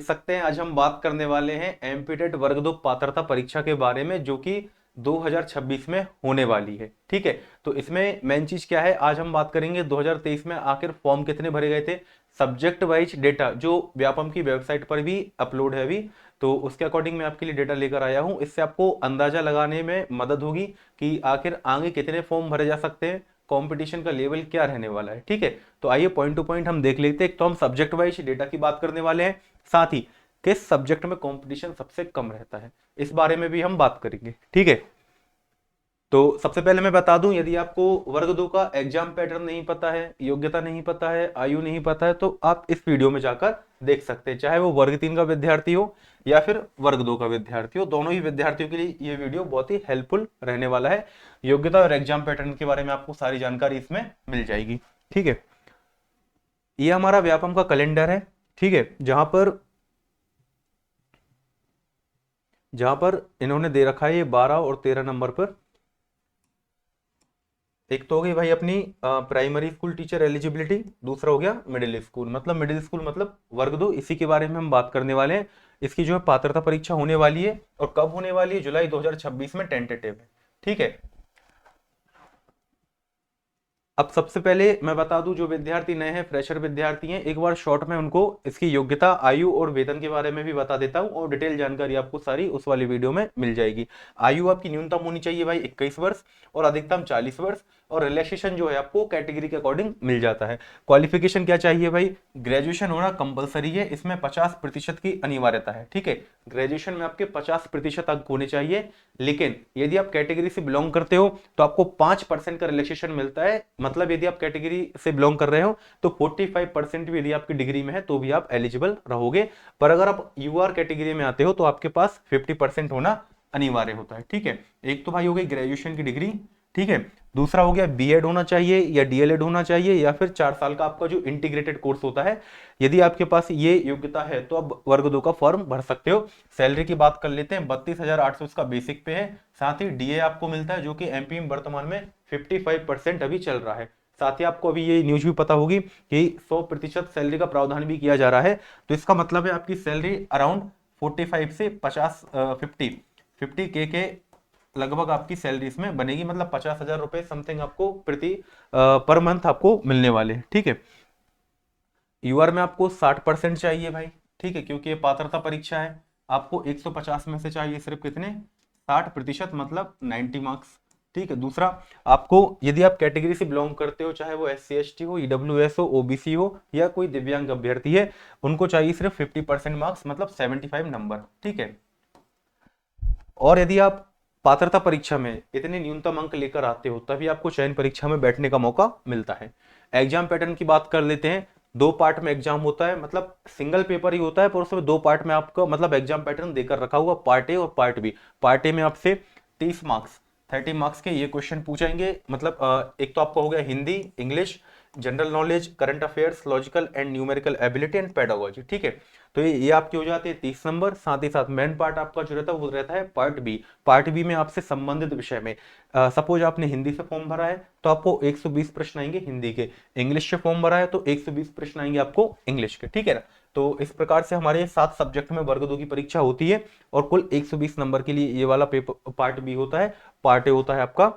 देख सकते हैं आज हम बात करने वाले हैं एमपीटेट वर्ग 2 पात्रता परीक्षा के बारे में, जो कि 2026 में होने वाली है। ठीक है, तो इसमें मेन चीज क्या है, आज हम बात करेंगे 2023 में आखिर फॉर्म कितने भरे गए थे, सब्जेक्ट वाइज डेटा जो व्यापम की वेबसाइट पर भी अपलोड है अभी, तो उसके अकॉर्डिंग मैं आपके लिए डेटा लेकर आया हूं। इससे आपको अंदाजा लगाने में मदद होगी कि आखिर आगे कितने फॉर्म भरे जा सकते हैं, कंपटीशन का लेवल क्या रहने वाला है। ठीक है, तो आइए पॉइंट टू पॉइंट हम देख लेते हैं। तो हम सब्जेक्ट वाइज डेटा की बात करने वाले हैं, साथ ही किस सब्जेक्ट में कंपटीशन सबसे कम रहता है इस बारे में भी हम बात करेंगे। ठीक है, तो सबसे पहले मैं बता दूं, यदि आपको वर्ग 2 का एग्जाम पैटर्न नहीं पता है, योग्यता नहीं पता है, आयु नहीं पता है, तो आप इस वीडियो में जाकर देख सकते हैं। चाहे वो वर्ग 3 का विद्यार्थी हो या फिर वर्ग 2 का विद्यार्थी हो, दोनों ही विद्यार्थियों के लिए ये वीडियो बहुत ही हेल्पफुल रहने वाला है। योग्यता और एग्जाम पैटर्न के बारे में आपको सारी जानकारी इसमें मिल जाएगी। ठीक है, ये हमारा व्यापम का कैलेंडर है। ठीक है, जहां पर इन्होंने दे रखा है ये 12 और 13 नंबर पर। एक तो हो गई भाई अपनी प्राइमरी स्कूल टीचर एलिजिबिलिटी, दूसरा हो गया मिडिल स्कूल मतलब वर्ग 2, इसी के बारे में हम बात करने वाले हैं। इसकी जो है पात्रता परीक्षा होने वाली है, और कब होने वाली है, जुलाई 2026 में टेंटेटिव है। ठीक है, अब सबसे पहले मैं बता दूं, जो विद्यार्थी नए हैं, फ्रेशर विद्यार्थी हैं, एक बार शॉर्ट में उनको इसकी योग्यता, आयु और वेतन के बारे में भी बता देता हूं, और डिटेल जानकारी आपको सारी उस वाली वीडियो में मिल जाएगी। आयु आपकी न्यूनतम होनी चाहिए भाई 21 वर्ष और अधिकतम 40 वर्ष, और रिलैक्सेशन जो है आपको कैटेगरी के अकॉर्डिंग मिल जाता है। क्वालिफिकेशन क्या चाहिए भाई, ग्रेजुएशन होना कंपलसरी है, इसमें 50% की अनिवार्यता है। ठीक है, ग्रेजुएशन में आपके 50% अंक होने चाहिए, लेकिन यदि आप कैटेगरी से बिलोंग करते हो तो आपको 5% का रिलैक्सेशन मिलता है। मतलब यदि आप कैटेगरी से बिलोंग कर रहे हो तो 45% भी यदि आपकी डिग्री में है तो भी आप एलिजिबल रहोगे। पर अगर आप यूआर कैटेगरी में आते हो तो आपके पास 50% होना अनिवार्य होता है। ठीक है, एक तो भाई हो गई ग्रेजुएशन की डिग्री। ठीक है, दूसरा हो गया बीएड होना चाहिए या डीएलएड होना चाहिए, या फिर 4 साल का आपका जो इंटीग्रेटेड कोर्स होता है। यदि आपके पास ये योग्यता है तो आप वर्ग 2 का फॉर्म भर सकते हो। सैलरी की बात कर लेते हैं, 32,800 इसका बेसिक पे है। साथ ही डीए आपको मिलता है, जो कि एमपी में वर्तमान में 55% अभी चल रहा है। साथ ही आपको अभी ये न्यूज भी पता होगी कि 100% सैलरी का प्रावधान भी किया जा रहा है। तो इसका मतलब है आपकी सैलरी अराउंड 45 से 50 50 के लगभग आपकी सैलरी इसमें बनेगी। मतलब 50,000 रुपए समथिंग आपको प्रति पर मंथ आपको मिलने वाले हैं। ठीक है, यूआर में आपको 60% चाहिए भाई। ठीक है, क्योंकि ये पात्रता परीक्षा है, आपको 150 में से चाहिए सिर्फ कितने, 60%, मतलब 90 मार्क्स। ठीक है, दूसरा आपको, यदि आप कैटेगरी से बिलोंग करते हो, चाहे वो SC ST हो, ईडब्ल्यूएस हो, ओबीसी हो, या कोई दिव्यांग अभ्यर्थी है, उनको चाहिए सिर्फ 50% मार्क्स, मतलब 75 नंबर। ठीक है, और यदि आप पात्रता परीक्षा में इतने न्यूनतम अंक लेकर आते हो तभी आपको चयन परीक्षा में बैठने का मौका मिलता है। एग्जाम पैटर्न की बात कर लेते हैं। 2 पार्ट में एग्जाम होता है, मतलब सिंगल पेपर ही होता है, पर उसमें 2 पार्ट में आपको मतलब एग्जाम पैटर्न देकर रखा हुआ, पार्ट ए और पार्ट बी। पार्ट ए में आपसे 30 मार्क्स 30 मार्क्स के ये क्वेश्चन पूछेंगे। मतलब एक तो आपका हो गया Hindi, English, general knowledge, current affairs, logical and numerical ability and pedagogy. ठीक है, तो ये आपके हो जाते हैं 30 नंबर। साथ ही साथ मेन पार्ट आपका जो रहता है वो रहता है पार्ट बी। पार्ट बी में आपसे संबंधित विषय में, सपोज आपने हिंदी से फॉर्म भरा है तो आपको 120 प्रश्न आएंगे हिंदी के, इंग्लिश से फॉर्म भरा है तो 120 प्रश्न आएंगे आपको इंग्लिश के। ठीक है ना, तो इस प्रकार से हमारे 7 सब्जेक्ट में वर्ग 2 की परीक्षा होती है, और कुल 120 नंबर के लिए ये वाला पेपर पार्ट बी होता है। पार्ट ए होता है आपका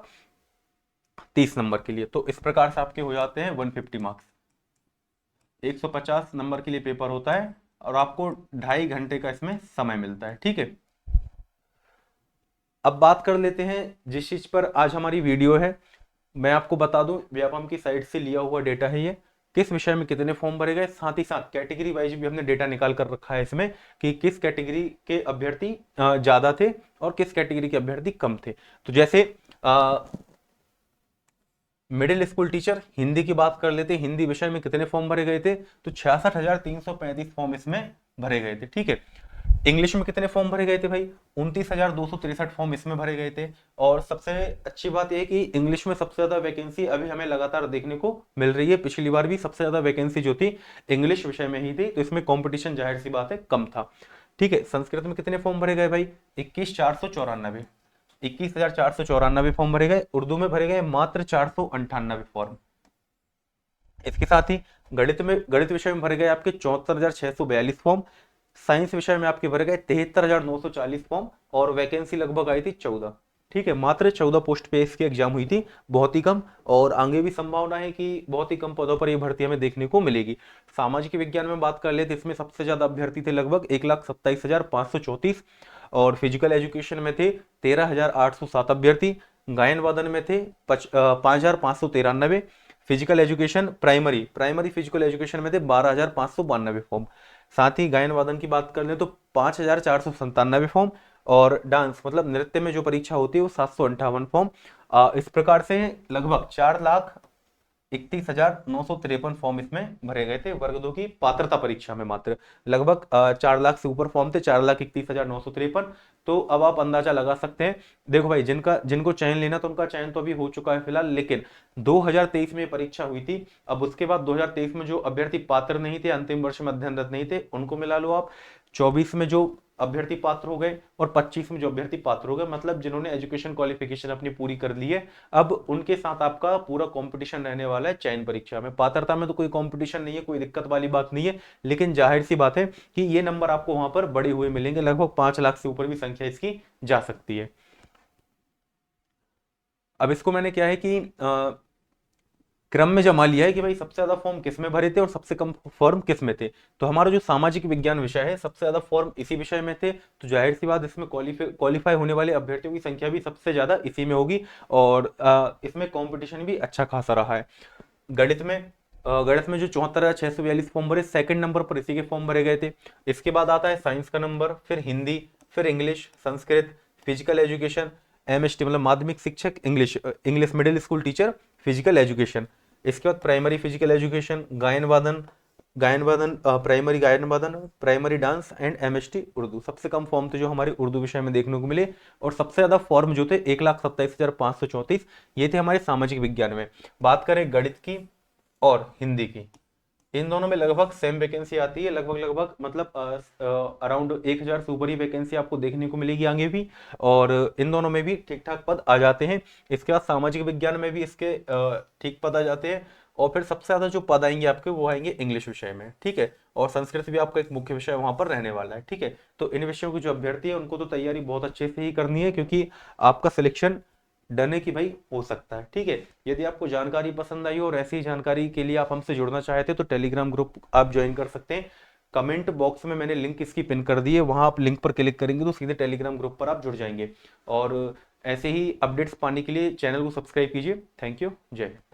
30 नंबर के लिए। तो इस प्रकार से आपके हो जाते हैं 150 मार्क्स। 150 नंबर के लिए पेपर होता है, और आपको 2.5 घंटे का इसमें समय मिलता है। ठीक है, अब बात कर लेते हैं जिस चीज पर आज हमारी वीडियो है। मैं आपको बता दूं, व्यापम की साइट से लिया हुआ डेटा है ये, किस विषय में कितने फॉर्म भरे गए। साथ ही साथ कैटेगरी वाइज भी हमने डेटा निकाल कर रखा है इसमें, कि किस कैटेगरी के अभ्यर्थी ज्यादा थे और किस कैटेगरी के अभ्यर्थी कम थे। तो जैसे मिडिल स्कूल टीचर हिंदी की बात कर लेते हैं, हिंदी विषय में कितने फॉर्म भरे गए थे, तो 66,335 फॉर्म इसमें भरे गए थे। ठीक है, इंग्लिश में कितने फॉर्म भरे गए थे भाई, 29,263 फॉर्म इसमें भरे गए थे। और सबसे अच्छी बात यह कि इंग्लिश में सबसे ज्यादा वैकेंसी अभी हमें लगातार देखने को मिल रही है। पिछली बार भी सबसे ज्यादा वैकेंसी जो थी इंग्लिश विषय में ही थी, तो इसमें कॉम्पिटिशन जाहिर सी बात है कम था। ठीक है, संस्कृत में कितने फॉर्म भरे गए भाई, 21,494 फॉर्म भरे गए। उर्दू में भरे गए मात्र 498 फॉर्म। इसके साथ ही गणित विषय में भरे गए आपके 74,642 फॉर्म। साइंस विषय में आपके भरे गए 73,940 फॉर्म और वैकेंसी लगभग आई थी 14। ठीक है, मात्र 14 पोस्ट पे इसकी एग्जाम हुई थी, बहुत ही कम। और आगे भी संभावना है कि बहुत ही कम पदों पर ये भर्ती हमें देखने को मिलेगी। सामाजिक विज्ञान में बात कर ले तो इसमें सबसे ज्यादा अभ्यर्थी थे, लगभग 1,27,534। और फिजिकल एजुकेशन में थे 13,807 अभ्यर्थी। गायन वादन में थे 5,593। Physical education primary primary physical education में थे 12,592 फॉर्म। साथ ही गायन वादन की बात कर लें तो 5,497 फॉर्म। और डांस मतलब नृत्य में जो परीक्षा होती है वो 758 फॉर्म। इस प्रकार से लगभग 4,31,953 फॉर्म इसमें भरे गए थे वर्ग 2 की पात्रता परीक्षा में। मात्र लगभग 4 लाख से ऊपर फॉर्म थे, 4,31,953। तो अब आप अंदाजा लगा सकते हैं। देखो भाई, जिनको चयन लेना तो उनका चयन तो अभी हो चुका है फिलहाल, लेकिन 2023 में परीक्षा हुई थी। अब उसके बाद 2023 में जो अभ्यर्थी पात्र नहीं थे, अंतिम वर्ष में अध्ययनरत नहीं थे, उनको मिला लो आप। 24 में जो अभ्यर्थी पात्र हो गए और 25 में जो अभ्यर्थी पात्र हो गए, मतलब जिन्होंने एजुकेशन क्वालिफिकेशन अपनी पूरी कर ली है, अब उनके साथ आपका पूरा कंपटीशन रहने वाला है चयन परीक्षा में। पात्रता में तो कोई कंपटीशन नहीं है, कोई दिक्कत वाली बात नहीं है, लेकिन जाहिर सी बात है कि ये नंबर आपको वहां पर बढ़े हुए मिलेंगे, लगभग 5 लाख से ऊपर भी संख्या इसकी जा सकती है। अब इसको मैंने क्या है कि क्रम में जमा लिया है कि भाई सबसे ज्यादा फॉर्म किस में भरे थे और सबसे कम फॉर्म किस में थे। तो हमारा जो सामाजिक विज्ञान विषय है, सबसे ज्यादा फॉर्म इसी विषय में थे, तो जाहिर सी बात इसमें क्वालिफाई होने वाले अभ्यर्थियों की संख्या भी सबसे ज्यादा इसी में होगी। और इसमें कंपटीशन भी अच्छा खासा रहा है। गणित में गणित में जो 74,642 फॉर्म भरे, सेकंड नंबर पर इसी के फॉर्म भरे गए थे। इसके बाद आता है साइंस का नंबर, फिर हिंदी, फिर English, Sanskrit, physical education, MST मतलब माध्यमिक शिक्षक, English English middle school teacher, physical education. इसके बाद प्राइमरी फिजिकल एजुकेशन, गायन वादन प्राइमरी गायन वादन, primary dance and MST Urdu. सबसे कम फॉर्म थे जो हमारे उर्दू विषय में देखने को मिले, और सबसे ज्यादा फॉर्म जो थे 1,27,534 ये थे हमारे सामाजिक विज्ञान में। बात करें गणित की और हिंदी की, इन दोनों में लगभग सेम वैकेंसी आती है, लगभग लगभग मतलब अराउंड 1,000 से ऊपर ही वैकेंसी आपको देखने को मिलेगी आगे भी। और इन दोनों में भी ठीक ठाक पद आ जाते हैं। इसके बाद सामाजिक विज्ञान में भी इसके ठीक पद आ जाते हैं। और फिर सबसे ज्यादा जो पद आएंगे आपके वो आएंगे इंग्लिश विषय में। ठीक है, और संस्कृत भी आपका एक मुख्य विषय वहां पर रहने वाला है। ठीक है, तो इन विषयों की जो अभ्यर्थी है उनको तो तैयारी बहुत अच्छे से ही करनी है, क्योंकि आपका सिलेक्शन डन है कि भाई हो सकता है। ठीक है, यदि आपको जानकारी पसंद आई हो और ऐसी जानकारी के लिए आप हमसे जुड़ना चाहते हैं तो टेलीग्राम ग्रुप आप ज्वाइन कर सकते हैं। कमेंट बॉक्स में मैंने लिंक इसकी पिन कर दी है, वहां आप लिंक पर क्लिक करेंगे तो सीधे टेलीग्राम ग्रुप पर आप जुड़ जाएंगे। और ऐसे ही अपडेट्स पाने के लिए चैनल को सब्सक्राइब कीजिए। थैंक यू, जय हिंद।